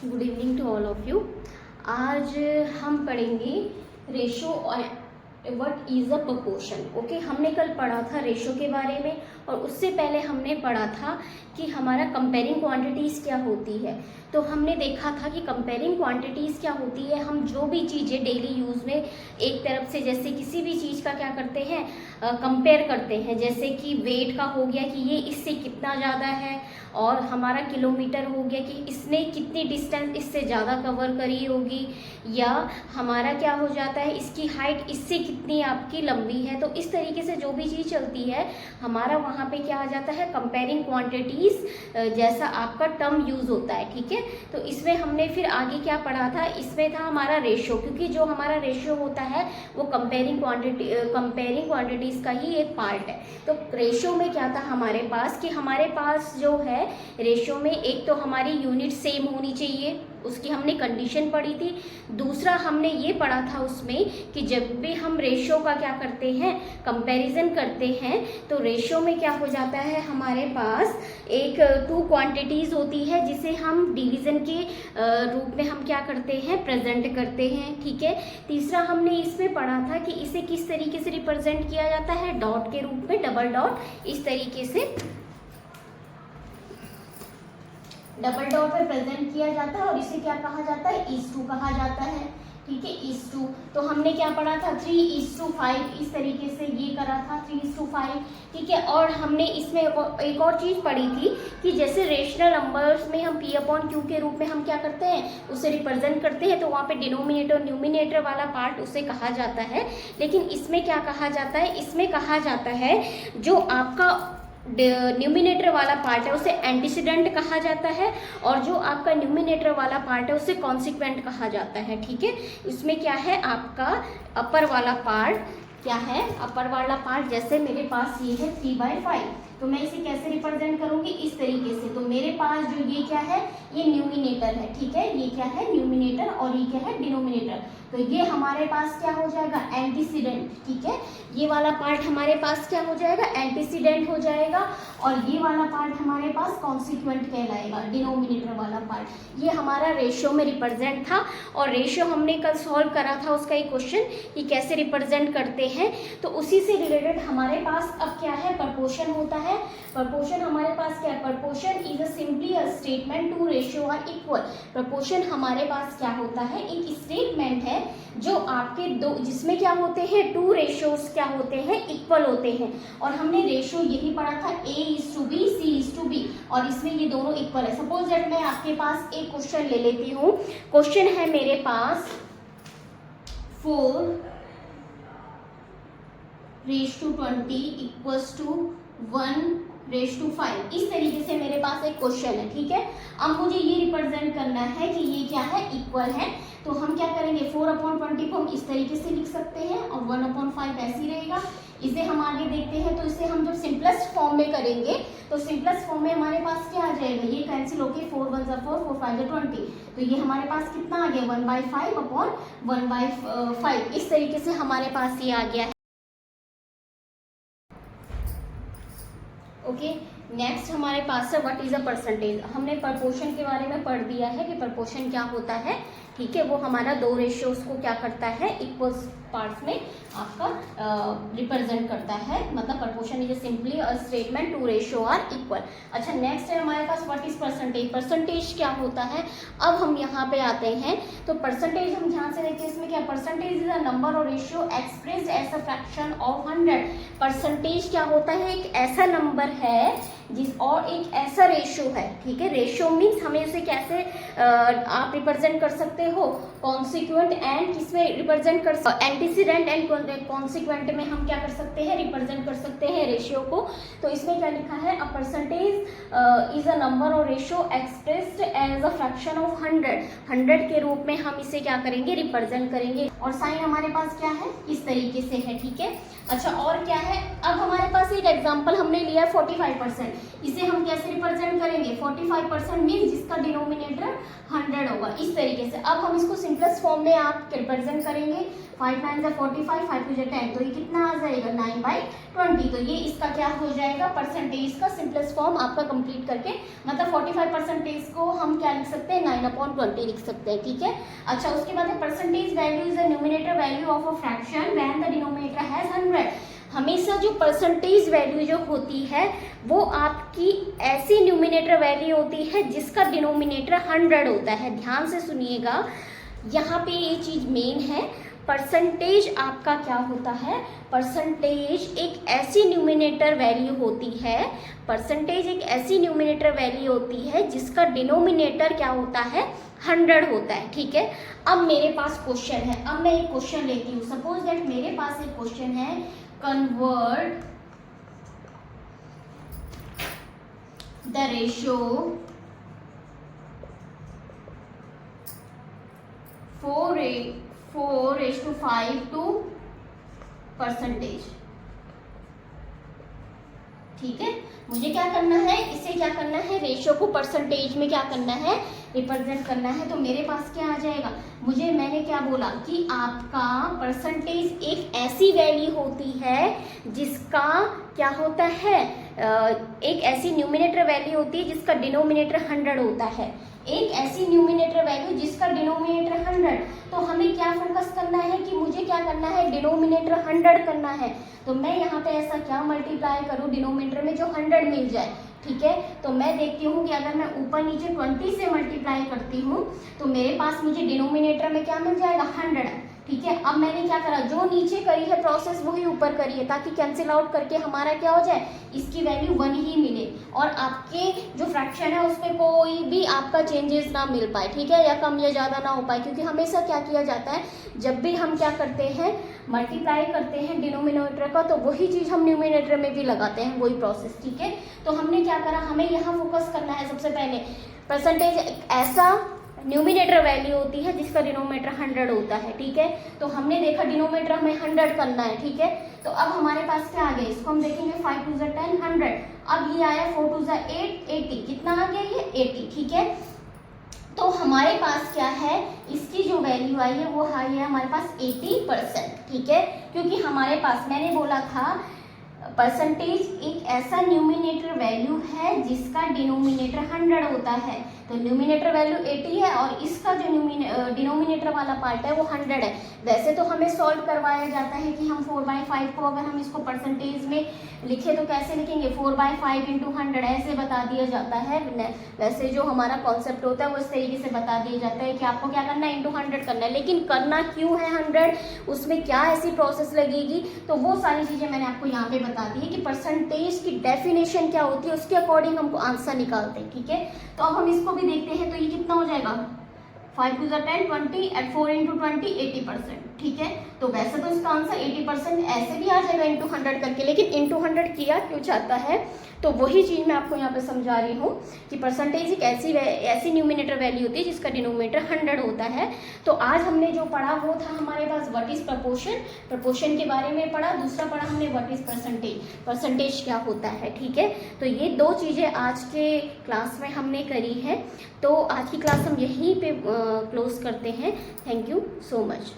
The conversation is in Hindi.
Good evening to all of you. आज हम पढ़ेंगे रेशो और what is a proportion. Okay, हमने कल पढ़ा था रेशो के बारे में और उससे पहले हमने पढ़ा था कि हमारा कंपेयरिंग क्वांटिटीज़ क्या होती है। तो हमने देखा था कि कंपेयरिंग क्वांटिटीज़ क्या होती है। हम जो भी चीज़ें डेली यूज़ में एक तरफ से जैसे किसी भी चीज़ का क्या करते हैं, कंपेयर करते हैं। जैसे कि वेट का हो गया कि ये इससे कितना ज़्यादा है, और हमारा किलोमीटर हो गया कि इसने कितनी डिस्टेंस इससे ज़्यादा कवर करी होगी, या हमारा क्या हो जाता है इसकी हाइट इससे कितनी आपकी लंबी है। तो इस तरीके से जो भी चीज़ चलती है हमारा वहाँ पे क्या आ जाता है, कंपेयरिंग क्वांटिटीज़ जैसा आपका टर्म यूज़ होता है। ठीक है, तो इसमें हमने फिर आगे क्या पढ़ा था, इसमें था हमारा रेशो, क्योंकि जो हमारा रेशो होता है वो कंपेयरिंग क्वांटिटीज़ का ही एक पार्ट है। तो रेशो में क्या था हमारे पास कि हमारे पास जो है रेशो में एक तो हमारी यूनिट सेम होनी चाहिए, उसकी हमने कंडीशन पढ़ी थी। दूसरा हमने ये पढ़ा था उसमें कि जब भी हम रेशो का क्या करते हैं, कंपैरिजन करते हैं, तो रेशो में क्या हो जाता है हमारे पास एक टू क्वांटिटीज़ होती है जिसे हम डिवीज़न के रूप में हम क्या करते हैं, प्रेजेंट करते हैं। ठीक है, तीसरा हमने इसमें पढ़ा था कि इसे किस तरीके से रिप्रेजेंट किया जाता है, डॉट के रूप में, डबल डॉट, इस तरीके से डबल डॉट में प्रेजेंट किया जाता है और इसे क्या कहा जाता है, इज टू कहा जाता है। ठीक है, इज टू। तो हमने क्या पढ़ा था, 3:5, इस तरीके से ये करा था 3:5। ठीक है, और हमने इसमें एक और चीज़ पढ़ी थी कि जैसे रेशनल नंबर्स में हम P/Q के रूप में हम क्या करते हैं, उसे रिप्रेजेंट करते हैं, तो वहाँ पे डिनोमिनेटर न्यूमिनेटर वाला पार्ट उसे कहा जाता है। लेकिन इसमें क्या कहा जाता है, इसमें कहा जाता है जो आपका न्यूमिनेटर वाला पार्ट है उसे एंटीसीडेंट कहा जाता है, और जो आपका न्यूमिनेटर वाला पार्ट है उसे कॉन्सिक्वेंट कहा जाता है। ठीक है, इसमें क्या है आपका अपर वाला पार्ट, क्या है अपर वाला पार्ट, जैसे मेरे पास ये है 3/5, तो मैं इसे कैसे रिप्रेजेंट करूंगी, इस तरीके से। तो मेरे पास जो ये क्या है, ये न्यूमिनेटर है। ठीक है, ये क्या है, न्यूमिनेटर, और ये क्या है, डिनोमिनेटर। तो ये हमारे पास क्या हो जाएगा, एंटीसीडेंट। ठीक है, ये वाला पार्ट हमारे पास क्या हो जाएगा, एंटीसीडेंट हो जाएगा, और ये वाला पार्ट हमारे पास कॉन्सिक्वेंट कहलाएगा, डिनोमिनेटर वाला पार्ट। ये हमारा रेशियो में रिप्रेजेंट था, और रेशियो हमने कल सॉल्व करा था उसका एक क्वेश्चन कि कैसे रिप्रेजेंट करते हैं। तो उसी से रिलेटेड हमारे पास अब क्या है, प्रोपोर्शन होता है। प्रोपोर्शन हमारे पास क्या है, proportion is simply a statement two ratio are equal. Proportion हमारे पास क्या होता है, एक स्टेटमेंट है जो आपके दो, जिसमें क्या होते हैं, टू रेशियोज क्या होते हैं, इक्वल होते हैं। और हमने रेशियो यही पढ़ा था, A:B, C:B, और इसमें ये दोनों इक्वल है। सपोज दैट मैं आपके पास एक क्वेश्चन ले लेती हूँ। क्वेश्चन है मेरे पास 4:20 = 1:5, इस तरीके से मेरे पास एक क्वेश्चन है। ठीक है, अब मुझे ये रिप्रेजेंट करना है कि ये क्या है, इक्वल है। तो हम क्या करेंगे, 4/20 को हम इस तरीके से लिख सकते हैं, और 1/5 ऐसे ही रहेगा। इसे हम आगे देखते हैं, तो इसे हम जब सिंपलेस्ट फॉर्म में करेंगे तो सिंपलेस्ट फॉर्म में हमारे पास क्या आ जाएगा, ये कैंसिल होके 4 × 1 = 4, 4 × 5 = 20। तो ये हमारे पास कितना आ गया, 1/5/1/5, इस तरीके से हमारे पास ये आ गया है। ओके, नेक्स्ट हमारे पास है व्हाट इज अ परसेंटेज। हमने प्रोपोर्शन के बारे में पढ़ दिया है कि प्रोपोर्शन क्या होता है। ठीक है, वो हमारा दो रेशियोज को क्या करता है, इक्वल पार्ट्स में आपका रिप्रेजेंट करता है। मतलब proportion is simply a statement two ratio are equal. अच्छा, नेक्स्ट है हमारे पास व्हाट इज परसेंटेज। परसेंटेज क्या होता है, अब हम यहाँ पे आते हैं। तो परसेंटेज हम ध्यान से देखिए, इसमें क्या, परसेंटेज इज अ नंबर और ratio expressed as a fraction of 100। Percentage क्या होता है, एक ऐसा नंबर है जिस, और एक ऐसा रेशियो है। ठीक है, रेशियो मीन्स हमें इसे कैसे आप रिप्रेजेंट कर सकते हो, कॉन्सिक्वेंट एंड किसमें रिप्रेजेंट कर सकते, एंटीसीडेंट एंड कॉन्सिक्वेंट में हम क्या कर सकते हैं, रिप्रेजेंट कर सकते हैं रेशियो को। तो इसमें क्या लिखा है, a percentage is a number और ratio expressed as a fraction of 100 के रूप में हम इसे क्या करेंगे, रिप्रेजेंट करेंगे। और साइन हमारे पास क्या है, इस तरीके से है। ठीक है, अच्छा, और क्या है, अब हमारे पास एक एग्जांपल हमने लिया है 45%, इसे हम कैसे रिप्रेजेंट करेंगे, 45% मीन जिसका डिनोमिनेटर 100 होगा, इस तरीके से। अब हम इसको सिंपलेस्ट फॉर्म में आप रिप्रेजेंट करेंगे, 5 9 45, 5 2 10, तो ये कितना आ जाएगा 9/20। तो ये इसका क्या हो जाएगा, परसेंटेज का सिंपलेस्ट फॉर्म आपका कंप्लीट करके, मतलब 45% को हम क्या लिख सकते हैं, 9/20 लिख सकते हैं, ठीक है। अच्छा, उसके बाद percentage value is the numerator value of a fraction when the denominator has 100। हमेशा जो परसेंटेज वैल्यू जो होती है वो आपकी ऐसी न्यूमिनेटर वैल्यू होती है जिसका डिनोमिनेटर 100 होता है। ध्यान से सुनिएगा, यहाँ पे ये चीज मेन है। परसेंटेज आपका क्या होता है, परसेंटेज एक ऐसी न्यूमिनेटर वैल्यू होती है, परसेंटेज एक ऐसी न्यूमिनेटर वैल्यू होती है जिसका डिनोमिनेटर क्या होता है, 100 होता है, ठीक है। अब मेरे पास क्वेश्चन है, अब मैं एक क्वेश्चन लेती हूँ, सपोज दैट मेरे पास एक क्वेश्चन है, convert the ratio 4:5 to percentage, ठीक है। मुझे क्या करना है, इसे क्या करना है, रेशियो को परसेंटेज में क्या करना है, रिप्रेजेंट करना है। तो मेरे पास क्या आ जाएगा, मैंने क्या बोला कि आपका परसेंटेज एक ऐसी वैल्यू होती है जिसका क्या होता है, एक ऐसी न्यूमिनेटर वैल्यू होती है जिसका डिनोमिनेटर 100 होता है, एक ऐसी न्यूमिनेटर वैल्यू जिसका डिनोमिनेटर 100। तो हमें क्या फोकस करना है कि मुझे क्या करना है, डिनोमिनेटर 100 करना है। तो मैं यहाँ पे ऐसा क्या मल्टीप्लाई करूँ, डिनोमिनेटर में जो 100 मिल जाए, ठीक है। तो मैं देखती हूँ कि अगर मैं ऊपर नीचे 20 से मल्टीप्लाई करती हूँ तो मेरे पास मुझे डिनोमिनेटर में क्या मिल जाएगा, 100, ठीक है। अब मैंने क्या करा, जो नीचे करी है प्रोसेस वही ऊपर करी है, ताकि कैंसिल आउट करके हमारा क्या हो जाए, इसकी वैल्यू 1 ही मिले और आपके जो फ्रैक्शन है उसमें कोई भी आपका चेंजेस ना मिल पाए, ठीक है, या कम या ज़्यादा ना हो पाए। क्योंकि हमेशा क्या किया जाता है, जब भी हम क्या करते हैं, मल्टीप्लाई करते हैं डिनोमिनेटर का, तो वही चीज़ हम न्यूमिनेटर में भी लगाते हैं, वही प्रोसेस, ठीक है। तो हमने क्या करा, हमें यहाँ फोकस करना है सबसे पहले, परसेंटेज ऐसा न्यूमिनेटर वैल्यू होती है जिसका डिनोमिनेटर 100 होता है, ठीक है। तो हमने देखा डिनोमिनेटर हमें 100 करना है, ठीक है। तो अब हमारे पास क्या आ गया, इसको हम देखेंगे 5 2 10 100, अब ये आया 4 2 8 80, कितना आ गया ये 80, ठीक है। तो हमारे पास क्या है, इसकी जो वैल्यू आई है वो आई है हमारे पास 80%, ठीक है। क्योंकि हमारे पास मैंने बोला था परसेंटेज एक ऐसा न्यूमिनेटर वैल्यू है जिसका डिनोमिनेटर 100 होता है। तो न्यूमिनेटर वैल्यू 80 है और इसका जो डिनोमिनेटर वाला पार्ट है वो 100 है। वैसे तो हमें सॉल्व करवाया जाता है कि हम 4/5 को अगर हम इसको परसेंटेज में लिखे तो कैसे लिखेंगे, 4/5 × 100 ऐसे बता दिया जाता है। वैसे जो हमारा कॉन्सेप्ट होता है वो इस तरीके से बता दिया जाता है कि आपको क्या करना है, × 100 करना है। लेकिन करना क्यों है 100, उसमें क्या ऐसी प्रोसेस लगेगी, तो वो सारी चीज़ें मैंने आपको यहाँ पे बता दी है कि परसेंटेज की डेफिनेशन क्या होती है, उसके अकॉर्डिंग हमको आंसर निकालते हैं, ठीक है। तो अब हम इसको भी देखते हैं, तो ये कितना हो जाएगा, 5 2 10 20 एट 4 × 20 80%, ठीक है। तो वैसे तो इसका आंसर 80% ऐसे भी आ जाएगा × 100 करके, लेकिन × 100 किया क्यों जाता है, तो वही चीज़ मैं आपको यहाँ पे समझा रही हूँ कि परसेंटेज एक ऐसी न्यूमिनेटर वैल्यू होती है जिसका डिनोमिनेटर 100 होता है। तो आज हमने जो पढ़ा वो था हमारे पास व्हाट इज़ प्रपोर्शन के बारे में पढ़ा, दूसरा पढ़ा हमने व्हाट इज़ परसेंटेज क्या होता है, ठीक है। तो ये दो चीज़ें आज के क्लास में हमने करी है। तो आज की क्लास हम यहीं पे क्लोज करते हैं। Thank you so much.